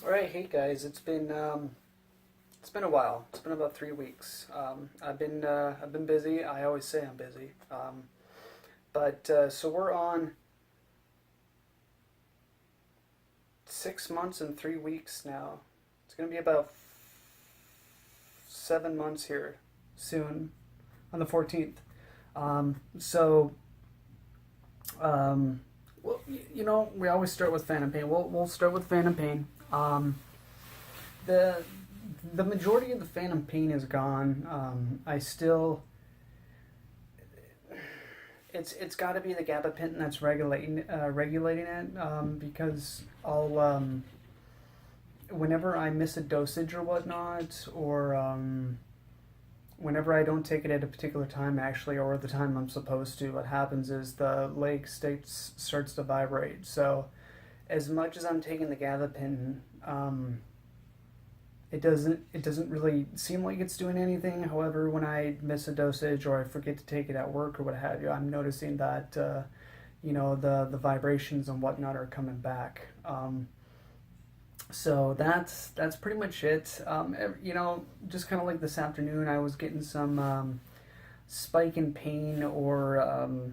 All right, hey guys, it's been a while. It's been about 3 weeks. I've been busy. I always say I'm busy. But so we're on 6 months and 3 weeks now. It's gonna be about 7 months here soon on the 14th. Um, so um, well, we always start with Phantom Pain. We'll start with Phantom Pain. The the majority of the phantom pain is gone. I still, it's got to be the gabapentin that's regulating it, because I'll whenever I miss a dosage or whatnot, or whenever I don't take it at a particular time, actually, or the time I'm supposed to, what happens is the leg starts to vibrate. So as much as I'm taking the gabapentin, it doesn't really seem like it's doing anything. However, when I miss a dosage or I forget to take it at work or what have you, I'm noticing that the vibrations and whatnot are coming back. So that's pretty much it. Just kind of like this afternoon, I was getting some spike in pain, or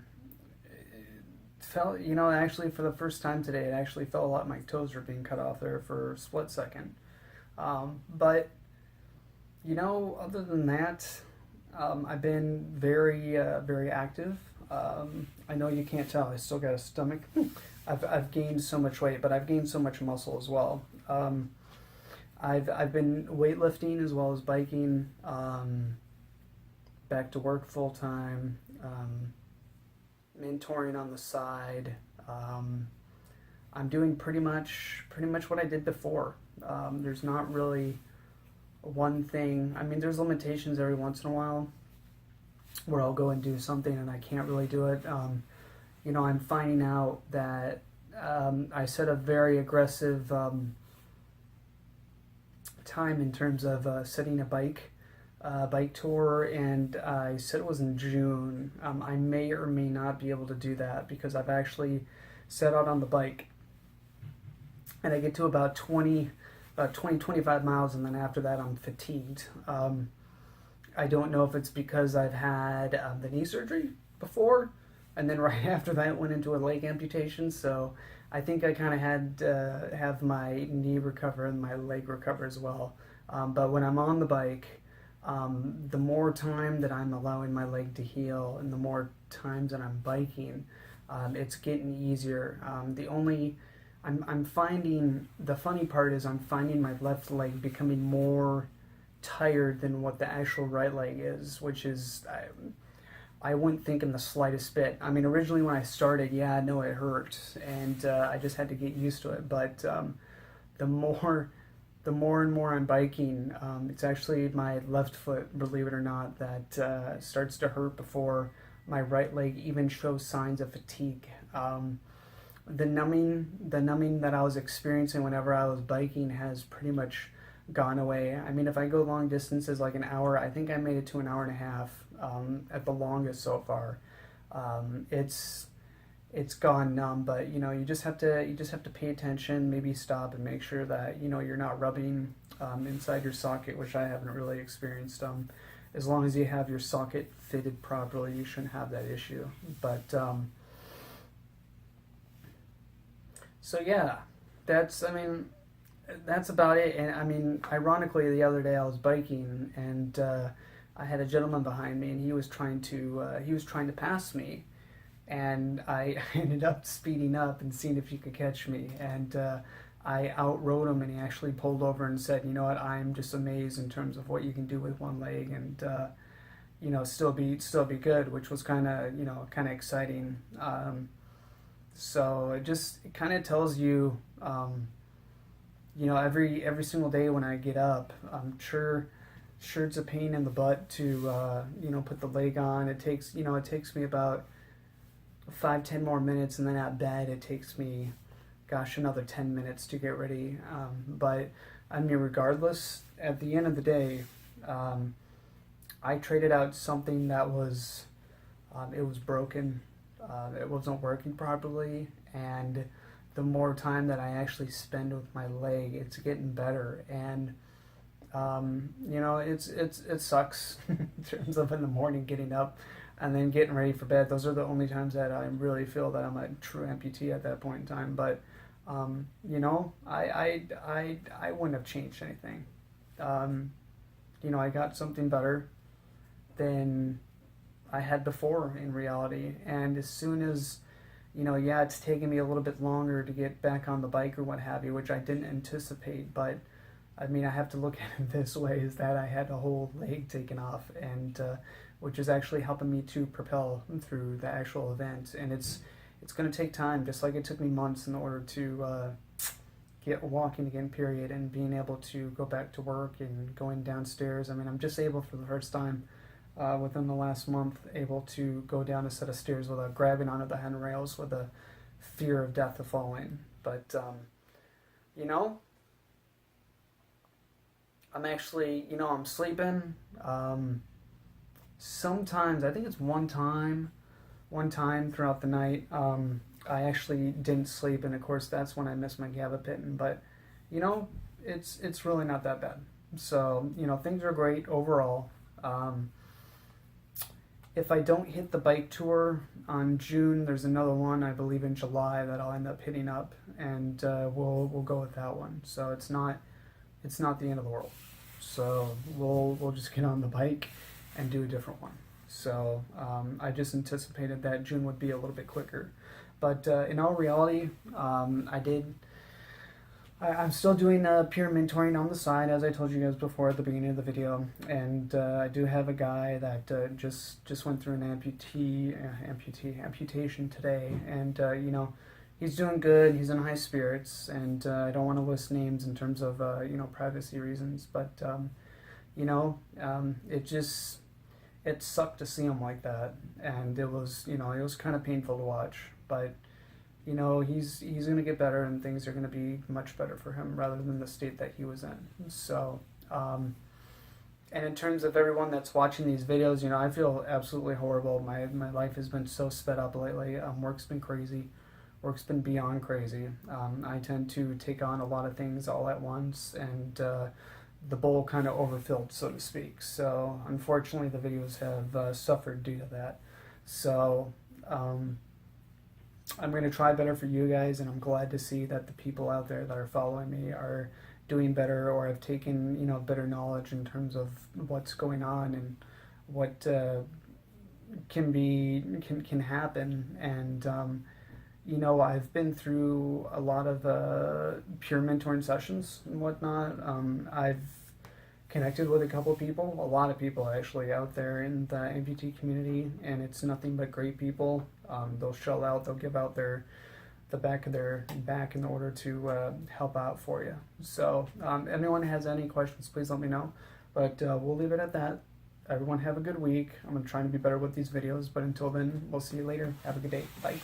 felt, actually for the first time today, it actually felt like my toes were being cut off there for a split second. But other than that, I've been very active. I know you can't tell. I still got a stomach. I've gained so much weight, but I've gained so much muscle as well. I've been weightlifting as well as biking. Back to work full time. Mentoring on the side. I'm doing pretty much what I did before. There's not really one thing. I mean, there's limitations every once in a while where I'll go and do something and I can't really do it. I'm finding out that I set a very aggressive time in terms of setting a bike tour, and I said it was in June. I may or may not be able to do that because I've actually set out on the bike and I get to about 25 miles, and then after that I'm fatigued. I don't know if it's because I've had the knee surgery before, and then right after that went into a leg amputation, so I think I kind of had to have my knee recover and my leg recover as well. But when I'm on the bike, the more time that I'm allowing my leg to heal and the more times that I'm biking, it's getting easier. I'm finding, the funny part is I'm finding my left leg becoming more tired than what the actual right leg is, which is, I wouldn't think in the slightest bit. I mean, originally when I started, yeah, I know it hurt, and I just had to get used to it. But the more and more I'm biking, it's actually my left foot, believe it or not, that starts to hurt before my right leg even shows signs of fatigue. The numbing that I was experiencing whenever I was biking has pretty much gone away. I mean, if I go long distances like an hour, I think I made it to an hour and a half at the longest so far. It's gone numb, but you just have to pay attention, maybe stop and make sure that you're not rubbing inside your socket, which I haven't really experienced. As long as you have your socket fitted properly, you shouldn't have that issue. But so yeah, that's about it. And I mean, ironically, the other day I was biking and I had a gentleman behind me, and he was trying to pass me, and I ended up speeding up and seeing if he could catch me, and I outrode him, and he actually pulled over and said, "You know what? I'm just amazed in terms of what you can do with one leg, and still be good," which was kind of exciting. So it kind of tells you, every single day when I get up, I'm sure it's a pain in the butt to put the leg on. It takes me about 5-10 more minutes, and then at bed it takes me, gosh, another 10 minutes to get ready. But I mean, regardless, at the end of the day, I traded out something that was it was broken. It wasn't working properly, and the more time that I actually spend with my leg, it's getting better. And you know, it sucks in terms of in the morning getting up and then getting ready for bed. Those are the only times that I really feel that I'm a true amputee at that point in time. But you know, I wouldn't have changed anything. You know, I got something better than I had before in reality. And as soon as, you know, yeah, it's taken me a little bit longer to get back on the bike or what have you, which I didn't anticipate. But I mean, I have to look at it this way: is that I had a whole leg taken off, and which is actually helping me to propel through the actual event. And it's going to take time, just like it took me months in order to get walking again, period, and being able to go back to work and going downstairs. I mean, I'm just able for the first time within the last month, able to go down a set of stairs without grabbing onto the handrails with a fear of death of falling. But, you know, I'm actually, you know, I'm sleeping. Sometimes, I think it's one time throughout the night, I actually didn't sleep, and of course that's when I missed my gabapentin. But you know, it's really not that bad. So you know, things are great overall. If I don't hit the bike tour on June, there's another one I believe in July that I'll end up hitting up, and we'll go with that one. So it's not the end of the world. So we'll just get on the bike and do a different one. So I just anticipated that June would be a little bit quicker. But in all reality, I'm still doing peer mentoring on the side, as I told you guys before at the beginning of the video. And I do have a guy that just went through an amputation today. And, you know, he's doing good. He's in high spirits. And I don't want to list names in terms of, you know, privacy reasons. But, you know, it sucked to see him like that, and it was, you know, it was kind of painful to watch. But you know, he's going to get better, and things are going to be much better for him rather than the state that he was in. So, and in terms of everyone that's watching these videos, you know, I feel absolutely horrible. My life has been so sped up lately. Work's been crazy. Work's been beyond crazy. I tend to take on a lot of things all at once, and the bowl kind of overfilled, so to speak. So unfortunately, the videos have suffered due to that. So I'm going to try better for you guys, and I'm glad to see that the people out there that are following me are doing better, or have taken, you know, better knowledge in terms of what's going on and what can happen. And you know, I've been through a lot of peer mentoring sessions and whatnot. I've connected with a couple people, a lot of people actually out there in the amputee community, and it's nothing but great people. They'll shell out, they'll give out the back of their back in order to help out for you. So anyone has any questions, please let me know. But we'll leave it at that. Everyone have a good week. I'm going to try to be better with these videos, but until then, we'll see you later. Have a good day. Bye.